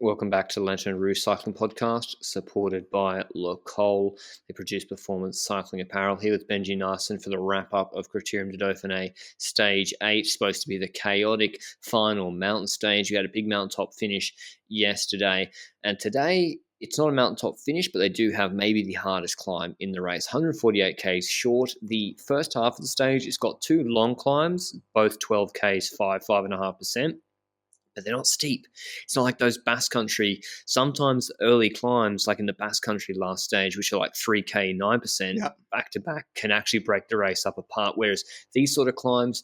Welcome back to the Lanterne Rouge Cycling Podcast, supported by Le Col. They produce performance cycling apparel. Here with Benji Naesen for the wrap-up of Criterium du Dauphine Stage 8, supposed to be the chaotic final mountain stage. We had a big mountaintop finish yesterday, and today it's not a mountaintop finish, but they do have maybe the hardest climb in the race. 148 Ks short. The first half of the stage, it's got two long climbs, both 12 Ks, 5.5%. But they're not steep. It's not like those Basque Country, sometimes early climbs, like in the Basque Country last stage, which are like 3K, 9%, back-to-back, can actually break the race up apart. Whereas these sort of climbs,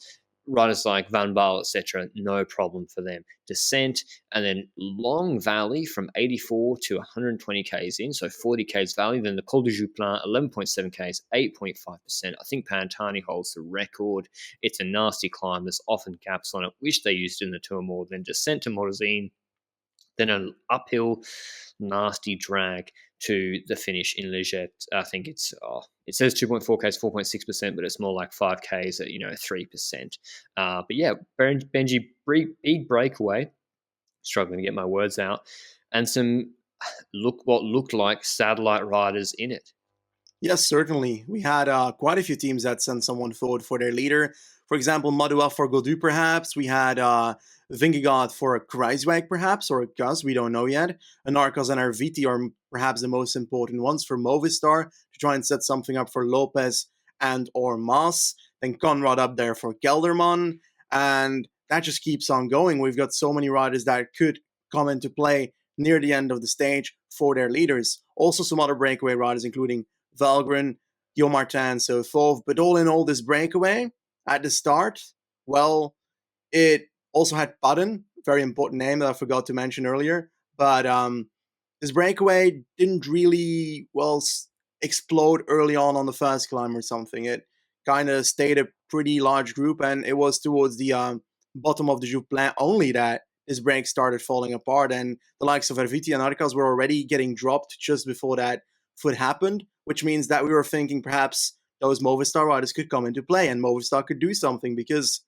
riders like Van Baal, etc., no problem for them. Descent and then long valley from 84 to 120 Ks in, so 40 Ks valley. Then the Col du Jouplan, 11.7 Ks, 8.5%. I think Pantani holds the record. It's a nasty climb. There's often gaps on it. Wish they used it in the Tour more. Then descent to Morzine, then an uphill nasty drag to the finish in Liget. I think it says 2.4 Ks, 4.6%, but it's more like 5 Ks at 3%. But yeah, Benji, big breakaway. Struggling to get my words out, and some what looked like satellite riders in it. Yes, certainly. We had quite a few teams that sent someone forward for their leader. For example, Madua for Godu, perhaps. We had Vingegaard for Kruijswijk, perhaps, or Gus, we don't know yet. Anarcos and Arviti are perhaps the most important ones for Movistar to try and set something up for Lopez and or Mas. Then Conrad up there for Gelderman. And that just keeps on going. We've got so many riders that could come into play near the end of the stage for their leaders. Also some other breakaway riders, including Valgren, Guillaume Martin, so forth. But all in all, this breakaway at the start, well, it also had Padun, very important name that I forgot to mention earlier. But this breakaway didn't really, explode early on the first climb or something. It kind of stayed a pretty large group, and it was towards the bottom of the Jouplan only that this break started falling apart, and the likes of Arviti and Arcas were already getting dropped just before that foot happened, which means that we were thinking perhaps those Movistar riders could come into play and Movistar could do something, because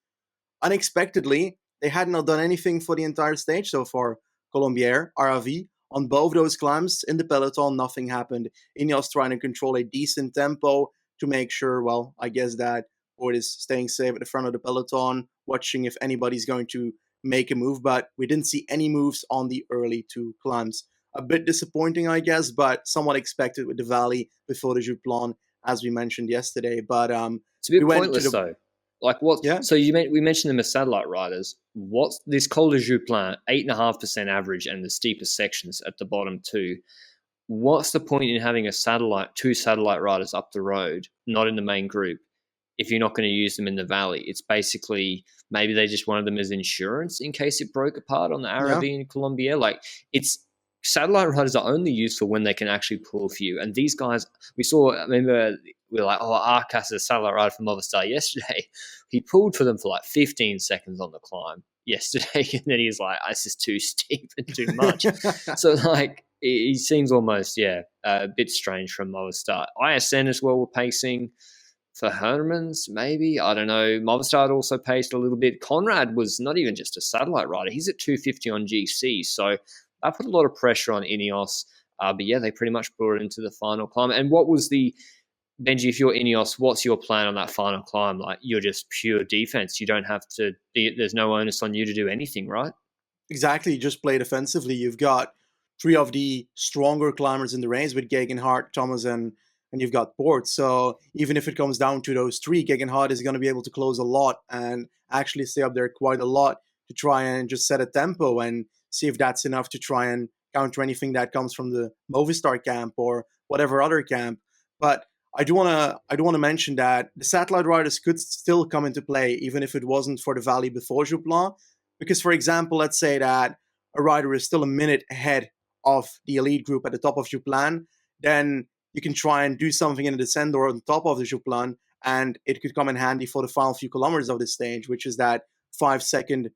unexpectedly, they had not done anything for the entire stage so far. Colombier, RAV, on both those climbs in the peloton, nothing happened. INEOS trying to control a decent tempo to make sure, I guess that Porte is staying safe at the front of the peloton, watching if anybody's going to make a move, but we didn't see any moves on the early two climbs. A bit disappointing, I guess, but somewhat expected with the valley before the Jouplan, as we mentioned yesterday. But it's a bit pointless, though. Like what? Yeah. So we mentioned them as satellite riders. What's this Col du Jouplan, 8.5% average, and the steepest sections at the bottom too? What's the point in having two satellite riders up the road, not in the main group, if you're not going to use them in the valley? It's basically maybe they just wanted them as insurance in case it broke apart on the Arabi and Colombier. Like, it's satellite riders are only useful when they can actually pull for you. And these guys, we were like, Arcas is a satellite rider from Movistar yesterday. He pulled for them for like 15 seconds on the climb yesterday, and then he's like, this is too steep and too much. So like, he seems almost, a bit strange from Movistar. ISN as well were pacing. For Hermans, maybe, I don't know. Movistar also paced a little bit. Conrad was not even just a satellite rider. He's at 250 on GC, so that put a lot of pressure on INEOS. But yeah, they pretty much brought it into the final climb. And what was Benji, if you're INEOS, what's your plan on that final climb? Like, you're just pure defense. You don't have to, there's no onus on you to do anything, right? Exactly, just play defensively. You've got three of the stronger climbers in the race with Gegenhardt, Thomas, and you've got Porte. So even if it comes down to those three, Gegenhardt is going to be able to close a lot and actually stay up there quite a lot to try and just set a tempo and see if that's enough to try and counter anything that comes from the Movistar camp or whatever other camp. But I do want to mention that the satellite riders could still come into play even if it wasn't for the valley before Jouplan. Because, for example, let's say that a rider is still a minute ahead of the elite group at the top of Jouplan, then you can try and do something in the descent or on top of the Jouplan, and it could come in handy for the final few kilometers of the stage, which is that 5-second,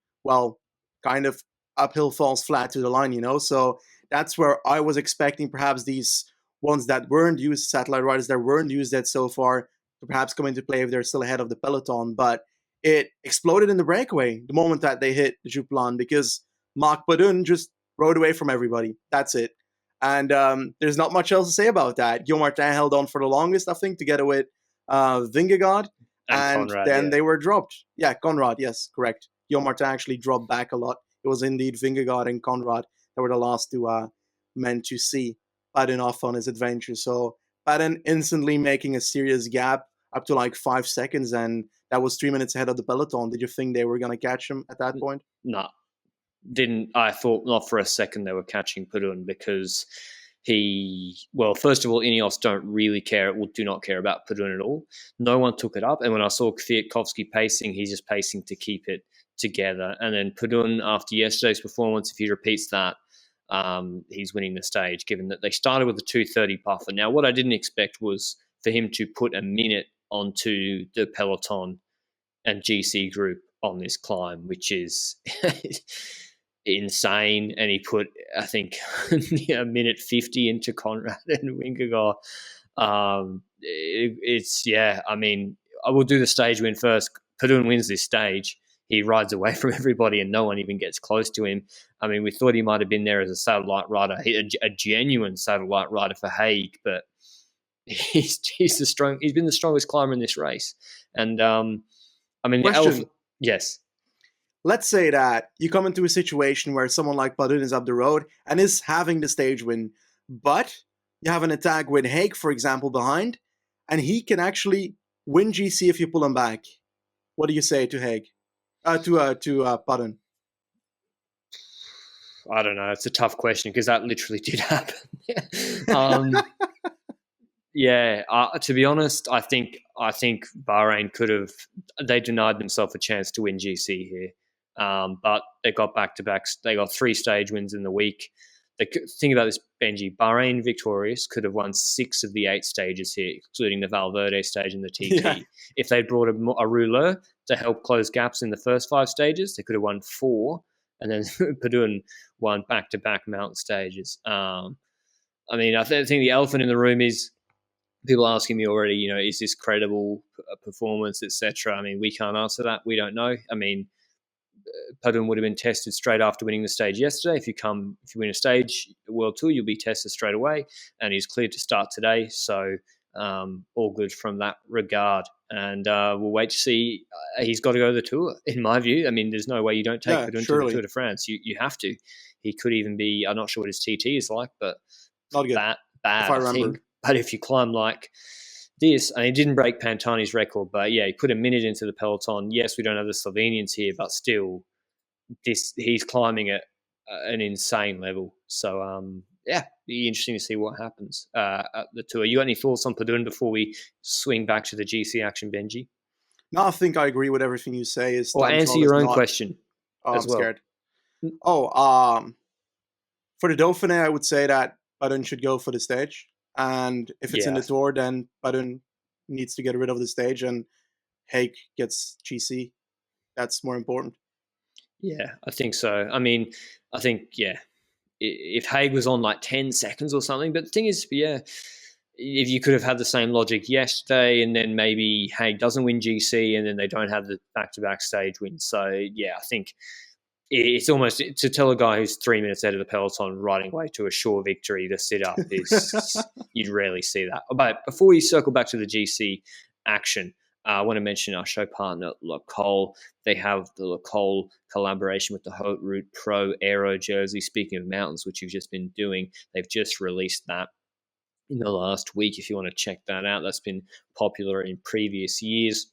kind of uphill falls flat to the line, So that's where I was expecting perhaps these ones that weren't used, satellite riders that weren't used yet so far, to perhaps come into play if they're still ahead of the peloton. But it exploded in the breakaway the moment that they hit the Jouplan, because Marc Padun just rode away from everybody. That's it. And there's not much else to say about that. Guillaume Martin held on for the longest, I think, together with Vingegaard. And And Conrad, then yeah. they were dropped. Yeah, Conrad, yes, correct. Guillaume Martin actually dropped back a lot. It was indeed Vingegaard and Conrad that were the last two men to see Padun off on his adventure. So Padun instantly making a serious gap up to like 5 seconds, and that was 3 minutes ahead of the peloton. Did you think they were going to catch him at that point? No, didn't. I thought not for a second they were catching Padun, because first of all, INEOS don't really care, do not care about Padun at all. No one took it up. And when I saw Kwiatkowski pacing, he's just pacing to keep it together. And then Padun, after yesterday's performance, if he repeats that, he's winning the stage, given that they started with a 2:30 buffer. Now, what I didn't expect was for him to put a minute onto the peloton and GC group on this climb, which is insane. And he put, I think, a minute 50 into Conrad and Vingegaard. I mean, I will do the stage win first. Padun wins this stage. He rides away from everybody and no one even gets close to him. I mean, we thought he might have been there as a satellite rider, a genuine satellite rider for Haig, but he's been the strongest climber in this race. And I mean, yes. Let's say that you come into a situation where someone like Padun is up the road and is having the stage win, but you have an attack with Haig, for example, behind, and he can actually win GC if you pull him back. What do you say to Haig? To Padun? I don't know. It's a tough question because that literally did happen. To be honest, I think Bahrain they denied themselves a chance to win GC here. But they got back-to-backs. They got 3 stage wins in the week. Think about this, Benji. Bahrain Victorious could have won 6 of the 8 stages here, including the Valverde stage and the TT. Yeah. If they'd brought a rouleur to help close gaps in the first 5 stages, they could have won 4, and then Padun won back-to-back mountain stages. I mean, I think the elephant in the room is people asking me already, is this credible performance, etc. I mean, we can't answer that. We don't know. I mean, Padun would have been tested straight after winning the stage yesterday. If you win a stage, a World Tour, you'll be tested straight away, and he's cleared to start today. So all good from that regard. And we'll wait to see. He's got to go to the Tour, in my view. I mean, there's no way you don't take Padun to the Tour de France. You have to. He could even be. I'm not sure what his TT is like, but not good. Bad, if I remember. I think. But if you climb like this, and he didn't break Pantani's record, but yeah, he put a minute into the peloton. Yes, we don't have the Slovenians here, but still, he's climbing at an insane level. So, be interesting to see what happens at the Tour. You got any thoughts on Padun before we swing back to the GC action, Benji? No, I think I agree with everything you say. Or answer your own question as well. Scared. For the Dauphiné, I would say that Padun should go for the stage. And if it's in the Tour, then Padun needs to get rid of the stage and Haig gets GC. That's more important. Yeah, I think so. I mean, if Haig was on like 10 seconds or something, but the thing is, if you could have had the same logic yesterday and then maybe Haig doesn't win GC and then they don't have the back-to-back stage wins. So, yeah, I think it's almost to tell a guy who's 3 minutes out of the peloton riding away to a sure victory to sit up is you'd rarely see that. But before we circle back to the GC action, I want to mention our show partner, Le Col. They have the Le Col collaboration with the Haute Route Pro Aero jersey. Speaking of mountains, which you've just been doing, they've just released that in the last week. If you want to check that out, that's been popular in previous years.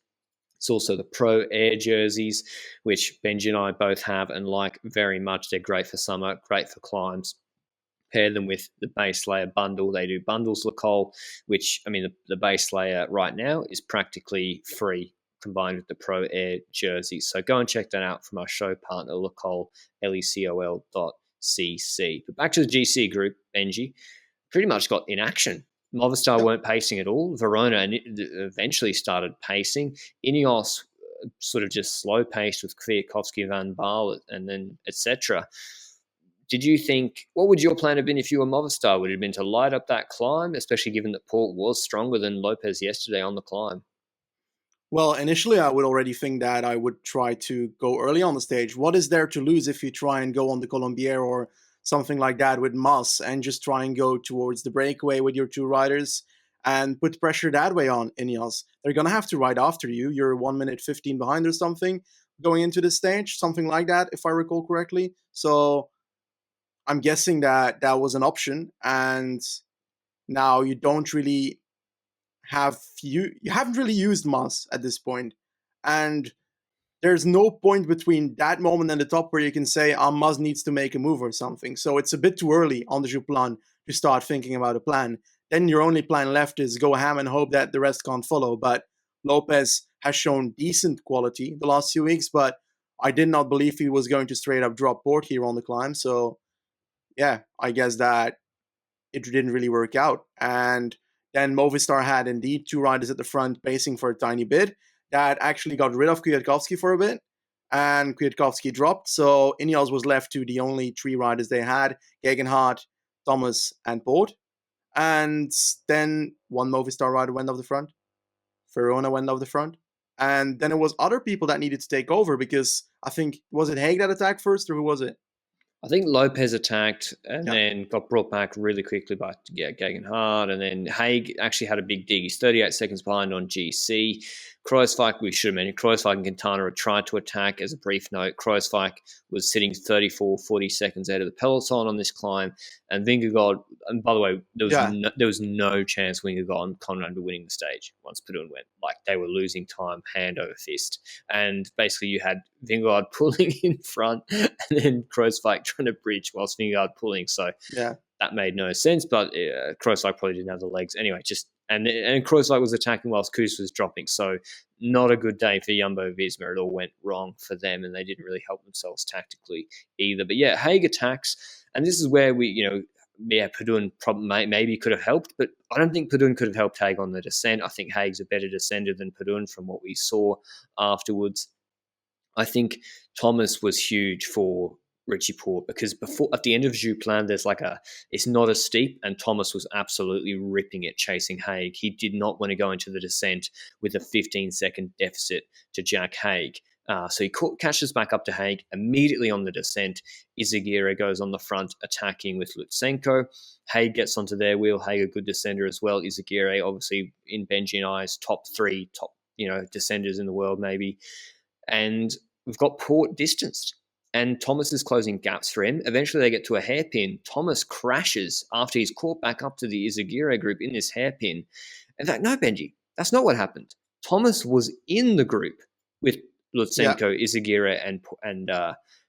It's also the Pro Air jerseys, which Benji and I both have and like very much. They're great for summer, great for climbs. Pair them with the base layer bundle. They do bundles, Le Col, which, I mean, the base layer right now is practically free combined with the Pro Air jersey. So go and check that out from our show partner, Le Col, lecol.cc. But back to the GC group, Benji, pretty much got in action. Movistar weren't pacing at all. Verona eventually started pacing. INEOS sort of just slow-paced with Kwiatkowski, Van Baal, and then etc. Did you think, what would your plan have been if you were Movistar? Would it have been to light up that climb, especially given that Porte was stronger than Lopez yesterday on the climb? Well, initially I would already think that I would try to go early on the stage. What is there to lose if you try and go on the Colombière or something like that with Moss and just try and go towards the breakaway with your two riders and put pressure that way on INEOS. They're going to have to ride after you. You're 1 minute 15 behind or something going into the stage, something like that, if I recall correctly. So I'm guessing that that was an option. And now you don't really you haven't really used Moss at this point. And there's no point between that moment and the top where you can say, Maz needs to make a move or something. So it's a bit too early on the Jouplan to start thinking about a plan. Then your only plan left is go ham and hope that the rest can't follow. But Lopez has shown decent quality the last few weeks, but I did not believe he was going to straight up drop Porte here on the climb. So yeah, I guess that it didn't really work out. And then Movistar had indeed two riders at the front pacing for a tiny bit. That actually got rid of Kwiatkowski for a bit, and Kwiatkowski dropped. So Ineos was left to the only three riders they had, Gegenhardt, Thomas, and Porte. And then one Movistar rider went off the front. Verona went off the front. And then it was other people that needed to take over because I think, was it Haig that attacked first or who was it? I think Lopez attacked and then got brought back really quickly by Gegenhardt. And then Haig actually had a big dig. He's 38 seconds behind on GC. Kruijswijk, we should have mentioned, Kruijswijk and Quintana had tried to attack. As a brief note, Kruijswijk was sitting 34, 40 seconds out of the peloton on this climb. And Vingegaard, and by the way, there was no chance Vingegaard and Conrad were winning the stage once Padun went. Like, they were losing time hand over fist. And basically you had Vingegaard pulling in front and then Kruijswijk trying to bridge whilst Vingegaard pulling. So that made no sense, but Kruijswijk probably didn't have the legs. Anyway, and Kruijswijk was attacking whilst Koes was dropping. So not a good day for Jumbo-Visma. It all went wrong for them and they didn't really help themselves tactically either. But yeah, Haig attacks. And this is where Padun maybe could have helped, but I don't think Padun could have helped Haig on the descent. I think Haig's a better descender than Padun from what we saw afterwards. I think Thomas was huge for Richie Porte because before at the end of Jouplan, it's not as steep, and Thomas was absolutely ripping it chasing Haig. He did not want to go into the descent with a 15-second deficit to Jack Haig. So he catches back up to Haig immediately on the descent. Izagirre goes on the front attacking with Lutsenko. Haig gets onto their wheel. Haig a good descender as well. Izagirre obviously in Benji and I's top descenders in the world maybe. And we've got Porte distanced. And Thomas is closing gaps for him. Eventually they get to a hairpin. Thomas crashes after he's caught back up to the Izagirre group in this hairpin. In fact, no, Benji, that's not what happened. Thomas was in the group with Lutsenko, Izagirre, and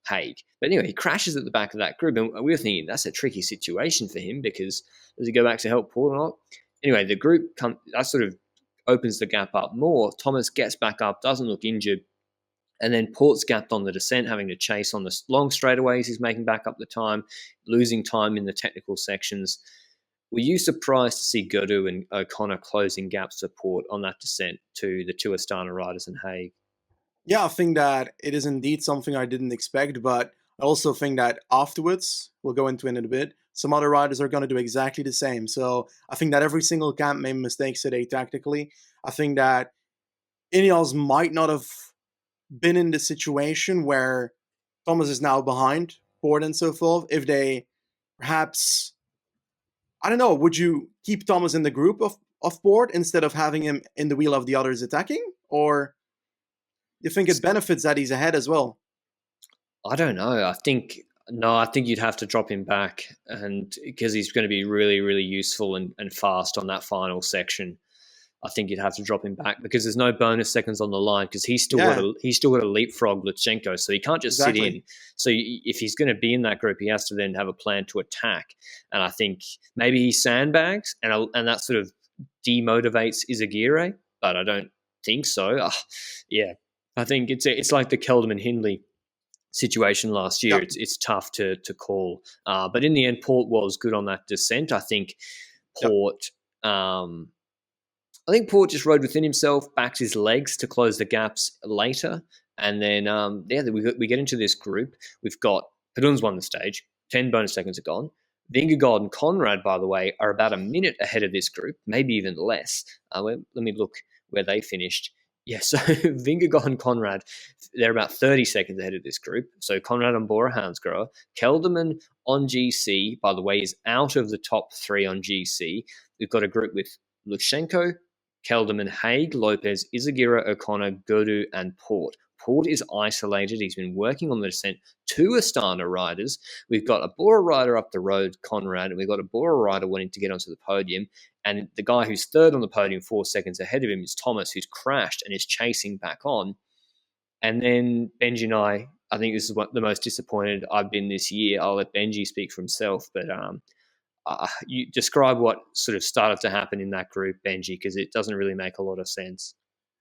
Haig. But anyway, he crashes at the back of that group. And we were thinking that's a tricky situation for him because does he go back to help Porte or not? Anyway, the group that sort of opens the gap up more. Thomas gets back up, doesn't look injured. And then Porte's gapped on the descent, having to chase on the long straightaways. He's making back up the time, losing time in the technical sections. Were you surprised to see Gaudu and O'Connor closing gaps to Porte on that descent to the two Astana riders and Haig? Yeah, I think that it is indeed something I didn't expect, but I also think that afterwards, we'll go into it in a bit, some other riders are going to do exactly the same. So I think that every single camp made mistakes today tactically. I think that Ineos might not have been in the situation where Thomas is now behind Porte and so forth. If they perhaps, I don't know, would you keep Thomas in the group of Porte instead of having him in the wheel of the others attacking? Or you think it benefits that he's ahead as well? I don't know. I think you'd have to drop him back, and because he's going to be really, really useful and fast on that final section. I think you'd have to drop him back because there's no bonus seconds on the line because he's still got to leapfrog Lutsenko, so he can't just sit in. So if he's going to be in that group, he has to then have a plan to attack. And I think maybe he sandbags and that sort of demotivates Izagirre, but I don't think so. I think it's like the Kelderman Hindley situation last year. Yep. It's tough to call, but in the end, Porte was good on that descent. I think Porte. I think Porte just rode within himself, backed his legs to close the gaps later. And then, we get into this group. We've got Padun's won the stage. 10 bonus seconds are gone. Vingegaard and Conrad, by the way, are about a minute ahead of this group, maybe even less. Let me look where they finished. Yeah, so Vingegaard and Conrad, they're about 30 seconds ahead of this group. So Conrad on Bora Hansgrohe. Kelderman on GC, by the way, is out of the top 3 on GC. We've got a group with Lutsenko, Kelderman, Haig, Lopez, Izagirre, O'Connor, Gaudu, and Porte. Porte is isolated. He's been working on the descent. 2 Astana riders. We've got a Bora rider up the road, Conrad, and we've got a Bora rider wanting to get onto the podium. And the guy who's third on the podium 4 seconds ahead of him is Thomas, who's crashed and is chasing back on. And then Benji and I think this is the most disappointed I've been this year. I'll let Benji speak for himself, but you describe what sort of started to happen in that group, Benji, because it doesn't really make a lot of sense.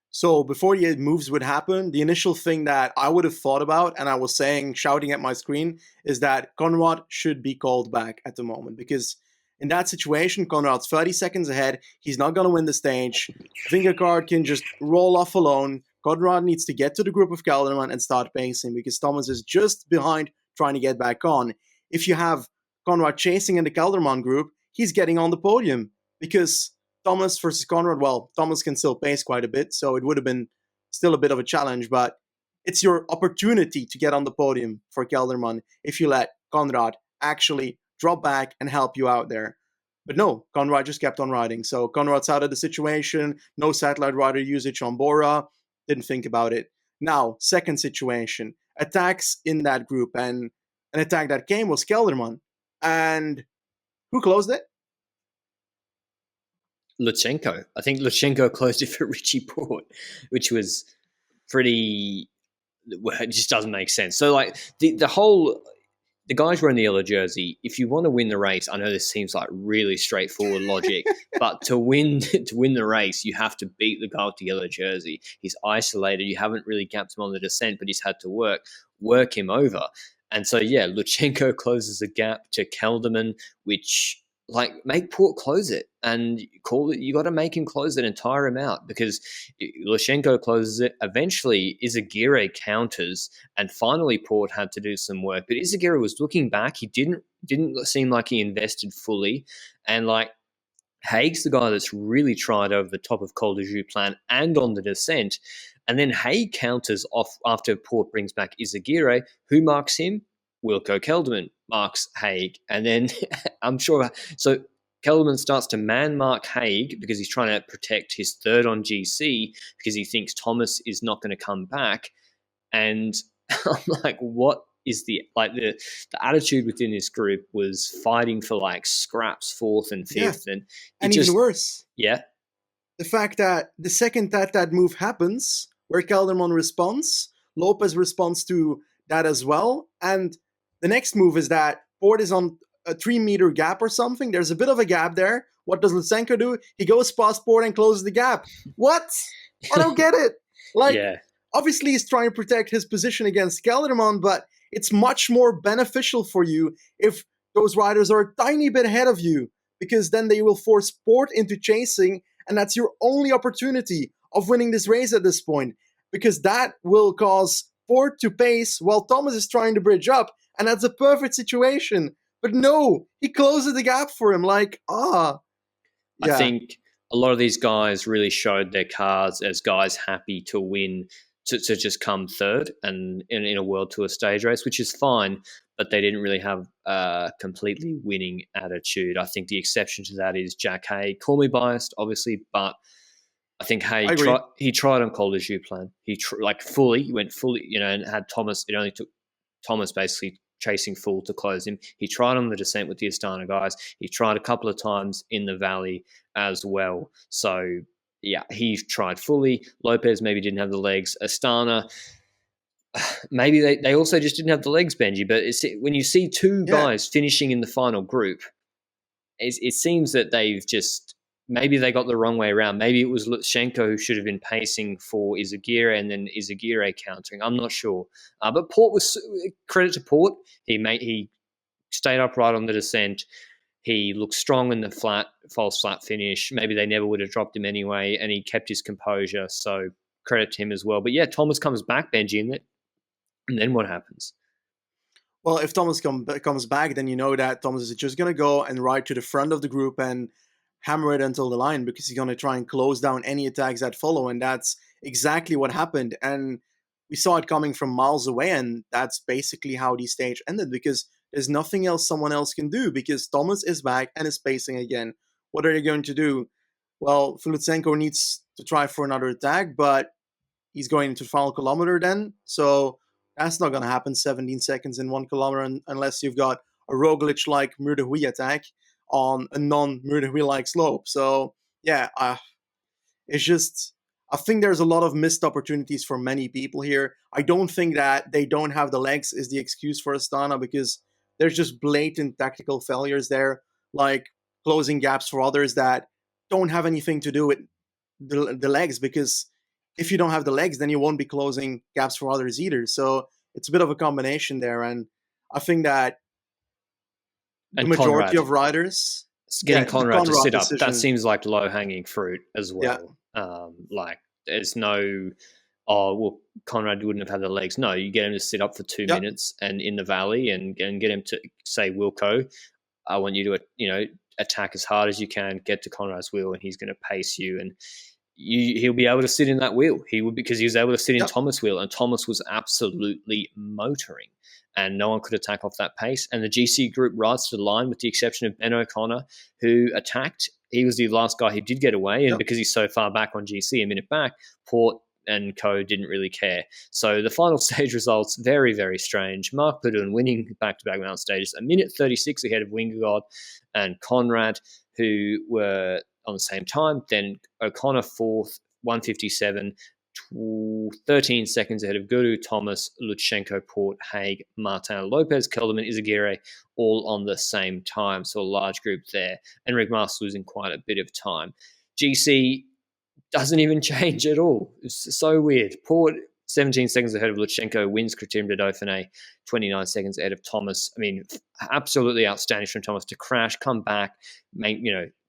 So before the moves would happen, the initial thing that I would have thought about, and I was shouting at my screen, is that Conrad should be called back at the moment. Because in that situation, Conrad's 30 seconds ahead. He's not going to win the stage. Vingegaard can just roll off alone. Conrad needs to get to the group of Kelderman and start pacing because Thomas is just behind trying to get back on. If you have Conrad chasing in the Kelderman group, he's getting on the podium because Thomas versus Conrad, well, Thomas can still pace quite a bit, so it would have been still a bit of a challenge, but it's your opportunity to get on the podium for Kelderman if you let Conrad actually drop back and help you out there. But no, Conrad just kept on riding. So Conrad's out of the situation, no satellite rider usage on Bora, didn't think about it. Now, second situation, attacks in that group, and an attack that came was Kelderman. And who closed it? Lutsenko. I think Lutsenko closed it for Richie Porte, which was pretty. It just doesn't make sense. So, like the guys wearing the yellow jersey. If you want to win the race, I know this seems like really straightforward logic, but to win the race, you have to beat the guy with the yellow jersey. He's isolated. You haven't really gapped him on the descent, but he's had to work him over. And so, yeah, Lutsenko closes the gap to Kelderman, which. Like, make Porte close it and call it. You got to make him close it and tire him out because Lutsenko closes it. Eventually, Izagirre counters, and finally Porte had to do some work. But Izagirre was looking back. He didn't seem like he invested fully, and like Haig's the guy that's really tried over the top of Col de Joux Plan and on the descent. And then Haig counters off after Porte brings back Izagirre. Who marks him? Wilco Kelderman marks Haig. And then I'm sure, so Kelderman starts to man-mark Haig because he's trying to protect his third on GC because he thinks Thomas is not going to come back. And I'm like, what is the attitude within this group was fighting for like scraps, fourth and fifth. Yeah. And even worse. Yeah. The fact that the second that move happens, where Kelderman responds, Lopez responds to that as well. And the next move is that Porte is on a 3-meter gap or something. There's a bit of a gap there. What does Lutsenko do? He goes past Porte and closes the gap. What? I don't get it. Obviously he's trying to protect his position against Kelderman, but it's much more beneficial for you if those riders are a tiny bit ahead of you, because then they will force Porte into chasing, and that's your only opportunity of winning this race at this point, because that will cause Porte to pace while Thomas is trying to bridge up, and that's a perfect situation. But no, he closes the gap for him. I think a lot of these guys really showed their cards as guys happy to win, to just come third and in a World Tour stage race, which is fine, but they didn't really have a completely winning attitude. I think the exception to that is Jack Haig. Call me biased, obviously, but I think Haig tried on Col de Joux Plan. He went fully, and had Thomas. It only took Thomas basically chasing full to close him. He tried on the descent with the Astana guys. He tried a couple of times in the valley as well. So, yeah, he tried fully. Lopez maybe didn't have the legs. Astana, maybe they also just didn't have the legs, Benji. But when you see two guys finishing in the final group, it seems that they've just... Maybe they got the wrong way around. Maybe it was Lutsenko who should have been pacing for Izagirre and then Izagirre countering. I'm not sure. But Porte was... Credit to Porte. He stayed upright on the descent. He looked strong in the false flat finish. Maybe they never would have dropped him anyway, and he kept his composure. So credit to him as well. But yeah, Thomas comes back, Benji, and then what happens? Well, if Thomas comes back, then you know that Thomas is just going to go and ride to the front of the group and hammer it until the line, because he's going to try and close down any attacks that follow, and that's exactly what happened. And we saw it coming from miles away, and that's basically how the stage ended, because there's nothing else someone else can do, because Thomas is back and is pacing again. What are they going to do? Well, Lutsenko needs to try for another attack, but he's going into the final kilometer then. So that's not going to happen 17 seconds in 1 kilometer unless you've got a Roglic like Murdehui attack on a non Murdehui like slope. So yeah, it's just, I think there's a lot of missed opportunities for many people here. I don't think that they don't have the legs is the excuse for Astana, because there's just blatant tactical failures there, like closing gaps for others that don't have anything to do with the legs, because if you don't have the legs, then you won't be closing gaps for others either. So it's a bit of a combination there. And I think that the And majority Conrad, of riders, getting the Conrad to Conrad sit up, that decision, seems like low hanging fruit as yeah, well. Like there's no, oh well, Conrad wouldn't have had the legs. No, you get him to sit up for 2 yeah, minutes and in the valley, and get him to say, Wilco, I want you to attack as hard as you can, get to Conrad's wheel, and he's going to pace you, and he'll be able to sit in that wheel. He would, because he was able to sit in yeah. Thomas' wheel, and Thomas was absolutely motoring, and no one could attack off that pace. And the GC group rides to the line, with the exception of Ben O'Connor, who attacked. He was the last guy who did get away, and Yep. because he's so far back on GC, a minute back, Port and co didn't really care. So the final stage results, very, very strange. Mark Padun winning back-to-back mountain stages, a minute 36 ahead of Wingegaard and Conrad, who were on the same time. Then O'Connor fourth, 157, 13 seconds ahead of Guru, Thomas, Lutsenko, Port, Haig, Martin Lopez, Kelderman, Izagirre, all on the same time. So a large group there. Enric Mas losing quite a bit of time. GC doesn't even change at all. It's so weird. Port, 17 seconds ahead of Lutsenko, wins Critérium du Dauphine, 29 seconds ahead of Thomas. I mean, absolutely outstanding from Thomas to crash, come back,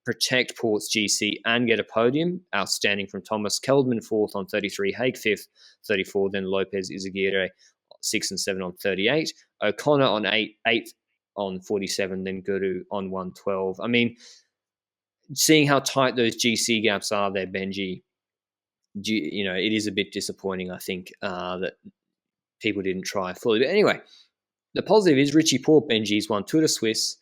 protect Port's GC and get a podium. Outstanding from Thomas. Keldman fourth on 33, Haig fifth, 34, then Lopez, Izagirre 6 and 7 on 38, O'Connor on 8th on 47, then Guru on 112. I mean, seeing how tight those GC gaps are there, Benji, it is a bit disappointing, I think, that people didn't try fully. But anyway, the positive is Richie Porte, Benji's won Tour de Suisse,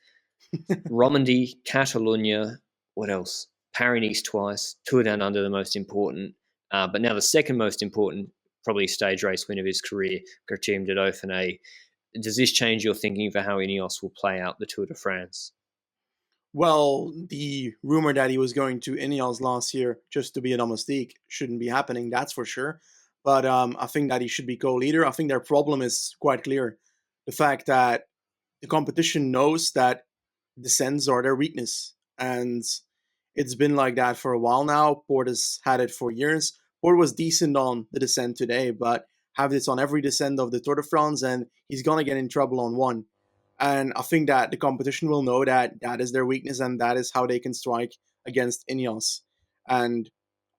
Romandy, Catalunya, what else? Paris-Nice twice, Tour Down Under, the most important. But now the second most important, probably stage race win of his career, Critérium du Dauphiné. Does this change your thinking for how INEOS will play out the Tour de France? Well, the rumor that he was going to INEOS last year just to be a domestique shouldn't be happening, that's for sure. But I think that he should be co-leader. I think their problem is quite clear. The fact that the competition knows that descents are their weakness. And it's been like that for a while now. Port has had it for years. Port was decent on the descent today, but have this on every descent of the Tour de France, and he's going to get in trouble on one. And I think that the competition will know that that is their weakness, and that is how they can strike against INEOS. And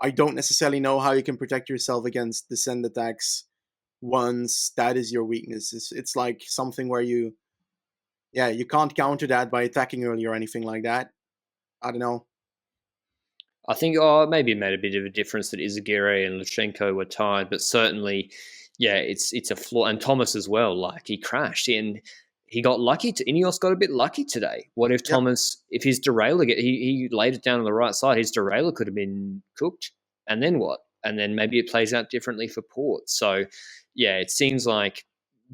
I don't necessarily know how you can protect yourself against descent attacks once that is your weakness. It's like something where you can't counter that by attacking early or anything like that. I don't know. I think maybe it made a bit of a difference that Izagirre and Lutsenko were tied, but certainly, yeah, it's a flaw. And Thomas as well, like he crashed and he got lucky. INEOS got a bit lucky today. What if Yep. Thomas, if his derailleur, he laid it down on the right side, his derailleur could have been cooked. And then what? And then maybe it plays out differently for Port. So, yeah, it seems like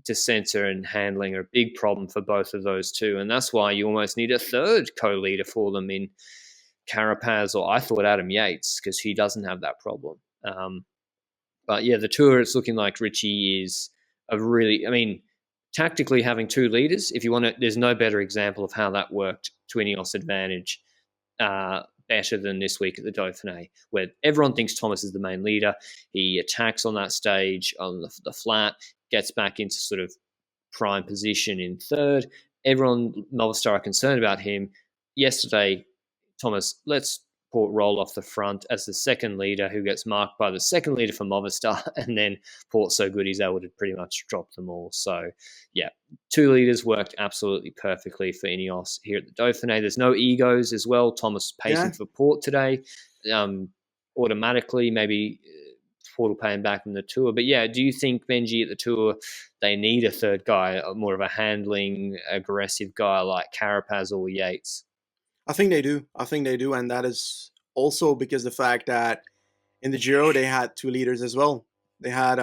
descenter and handling are a big problem for both of those two. And that's why you almost need a third co-leader for them in Carapaz, or I thought Adam Yates, because he doesn't have that problem. But yeah, the Tour, it's looking like Richie is tactically having two leaders, if you want to, there's no better example of how that worked to INEOS advantage better than this week at the Dauphiné, where everyone thinks Thomas is the main leader. He attacks on that stage on the flat, gets back into sort of prime position in third. Everyone, Movistar, are concerned about him. Yesterday, Thomas lets Port roll off the front as the second leader, who gets marked by the second leader for Movistar, and then Port's so good he's able to pretty much drop them all. So, yeah, two leaders worked absolutely perfectly for INEOS here at the Dauphiné. There's no egos as well. Thomas pacing Yeah. for Port today. Automatically, maybe Porte paying back in the Tour. But yeah, do you think, Benji, at the Tour they need a third guy, more of a handling, aggressive guy like Carapaz or Yates? I think they do. I think they do, and that is also because the fact that in the Giro they had two leaders as well. They had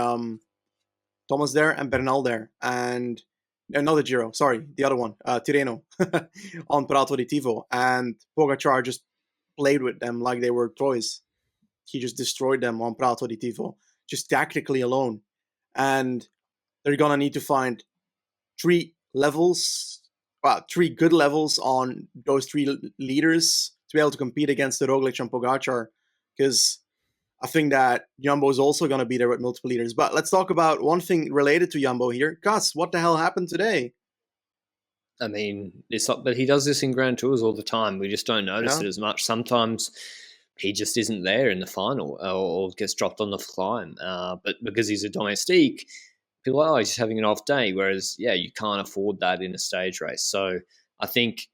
Thomas there and Bernal there, and not the Giro, sorry, the other one, Tirreno on Prato di Tivo, and Pogacar just played with them like they were toys. He just destroyed them on Prato di Tivo, just tactically alone, and they're gonna need to find three levels, three good levels on those three leaders to be able to compete against the Roglic and Pogacar, because I think that Jumbo is also going to be there with multiple leaders. But let's talk about one thing related to Jumbo here. Gus, what the hell happened today? I mean, but he does this in Grand Tours all the time. We just don't notice Yeah, it as much. Sometimes he just isn't there in the final or gets dropped on the climb. But because he's a domestique, people are, oh, he's just having an off day. Whereas, yeah, you can't afford that in a stage race. So I think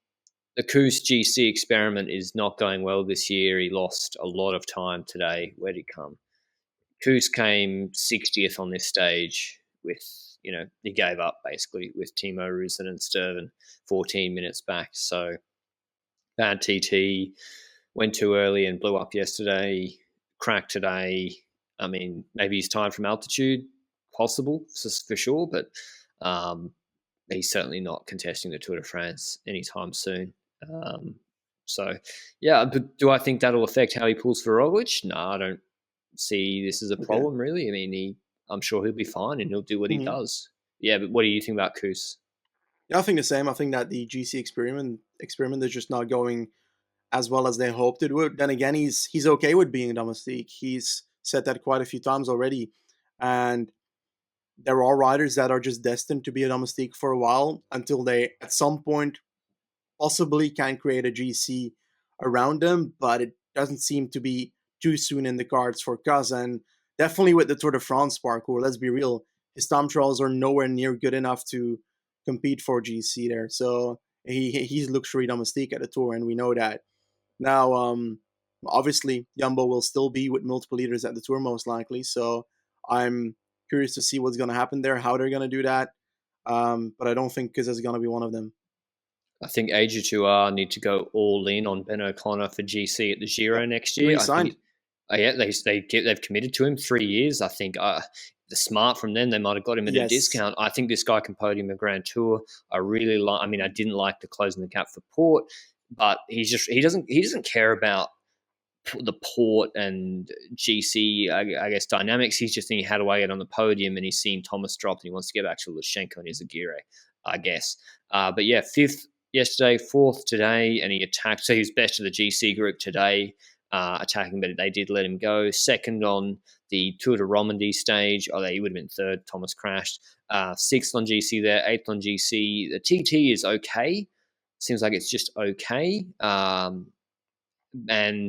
the Kuss GC experiment is not going well this year. He lost a lot of time today. Where did he come? Kuss came 60th on this stage with, he gave up basically with Timo Rusen and Sturven 14 minutes back. So bad TT, went too early and blew up yesterday, cracked today. I mean, maybe he's tired from altitude, possible for sure, but he's certainly not contesting the Tour de France anytime soon. So, yeah, but do I think that'll affect how he pulls for Roglic? No, I don't see this as a problem, really. I mean, I'm sure he'll be fine and he'll do what he does. Yeah, but what do you think about Kuss? Yeah, I think the same. I think that the GC experiment is just not going as well as they hoped it would. Then again, he's okay with being a domestique. He's said that quite a few times already, and there are riders that are just destined to be a domestique for a while until they, at some point, possibly can create a GC around them. But it doesn't seem to be too soon in the cards for Kuss, and definitely with the Tour de France parcours. Let's be real, his time trials are nowhere near good enough to compete for GC there. So he's luxury domestique at the Tour, and we know that. Now, obviously, Jumbo will still be with multiple leaders at the Tour most likely. So I'm curious to see what's going to happen there, how they're going to do that. But I don't think Kuss is going to be one of them. I think AG2R need to go all in on Ben O'Connor for GC at the Giro next year. Re-signed. They've committed to him 3 years. I think the smart from them, they might have got him at a discount. I think this guy can podium a Grand Tour. I really like. I mean, I didn't like the closing the gap for Porte, but he doesn't care about the Porte and GC, I guess, dynamics. He's just thinking, how do I get on the podium? And he's seen Thomas drop, and he wants to get back to Lutsenko and Izagirre, I guess. But yeah, 5th yesterday, 4th today, and he attacked. So he was best of the GC group today, attacking, but they did let him go. 2nd on the Tour de Romandie stage. Oh, he would have been 3rd. Thomas crashed. 6th on GC there, 8th on GC. The TT is okay. Seems like it's just okay. And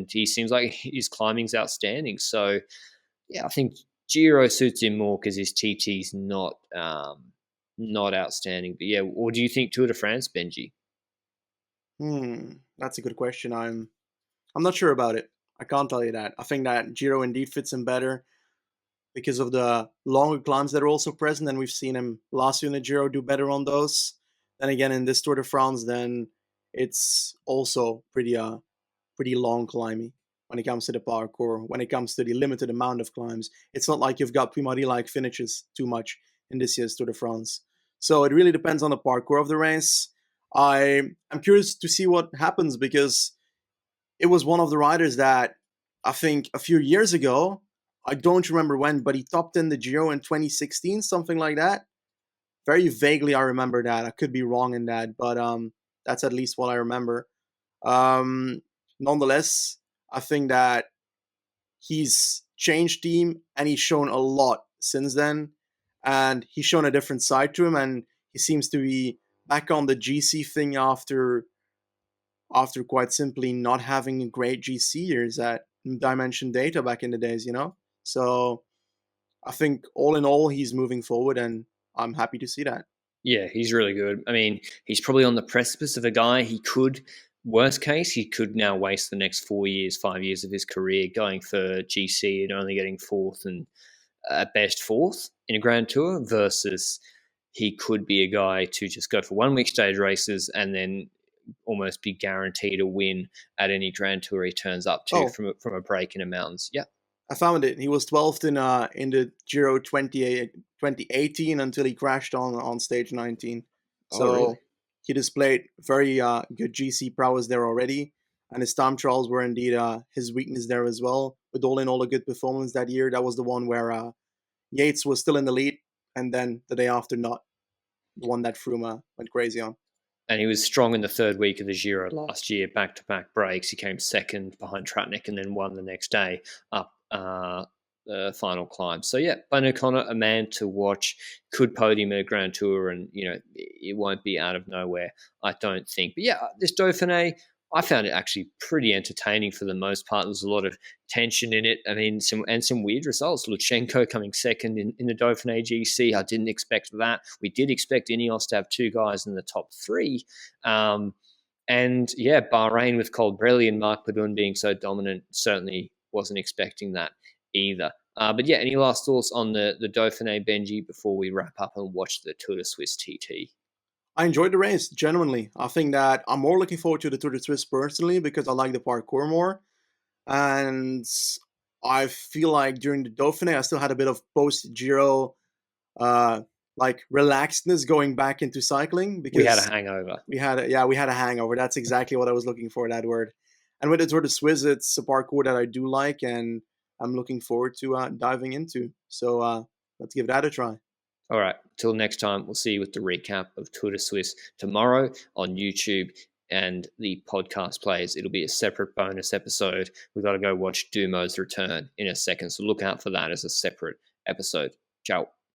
he seems like his climbing's outstanding. So, yeah, I think Giro suits him more because his TT's not outstanding. But yeah, or do you think Tour de France, Benji? That's a good question. I'm not sure about it. I can't tell you that. I think that Giro indeed fits him better because of the longer climbs that are also present, and we've seen him last year in the Giro do better on those. Then again, in this Tour de France, then it's also pretty long climbing when it comes to the parkour, when it comes to the limited amount of climbs. It's not like you've got Primory-like finishes too much in this year's Tour de France. So it really depends on the parkour of the race. I'm curious to see what happens because it was one of the riders that I think a few years ago, I don't remember when, but he topped in the Giro in 2016, something like that. Very vaguely, I remember that. I could be wrong in that, but that's at least what I remember. Nonetheless, I think that he's changed team and he's shown a lot since then. And he's shown a different side to him, and he seems to be back on the GC thing after quite simply not having a great GC years at Dimension Data back in the days, So I think all in all, he's moving forward, and I'm happy to see that. Yeah, he's really good. I mean, he's probably on the precipice of a guy he could Worst case, he could now waste the next 4 years, 5 years of his career going for GC and only getting fourth and at best fourth in a Grand Tour, versus he could be a guy to just go for 1 week stage races and then almost be guaranteed a win at any Grand Tour he turns up to from a break in the mountains. Yeah. I found it. He was 12th in the Giro 2018 until he crashed on stage 19. So really? He displayed very good GC prowess there already, and his time trials were indeed his weakness there as well. But all in all, a good performance that year. That was the one where Yates was still in the lead, and then the day after not. The one that Froome went crazy on. And he was strong in the third week of the Giro last year, back-to-back breaks. He came second behind Tratnik and then won the next day up the final climb. So, yeah, Bone O'Connor, a man to watch, could podium at a Grand Tour, and, it won't be out of nowhere, I don't think. But, yeah, this Dauphiné, I found it actually pretty entertaining for the most part. There's a lot of tension in it. I mean, some weird results. Lutsenko coming second in the Dauphiné GC. I didn't expect that. We did expect INEOS to have 2 guys in the top 3. And, yeah, Bahrain with Colbrelli and Marc Padun being so dominant, certainly wasn't expecting that either. But, yeah, any last thoughts on the Dauphiné, Benji, before we wrap up and watch the Tour de Suisse TT? I enjoyed the race, genuinely. I think that I'm more looking forward to the Tour de Suisse personally because I like the parkour more. And I feel like during the Dauphiné, I still had a bit of post-Giro, relaxedness going back into cycling. Because we had a hangover. We had a hangover. That's exactly what I was looking for, that word. And with the Tour de Suisse, it's a parkour that I do like and I'm looking forward to diving into. So let's give that a try. All right. Till next time, we'll see you with the recap of Tour de Suisse tomorrow on YouTube and the podcast players. It'll be a separate bonus episode. We've got to go watch Dumo's return in a second, so look out for that as a separate episode. Ciao.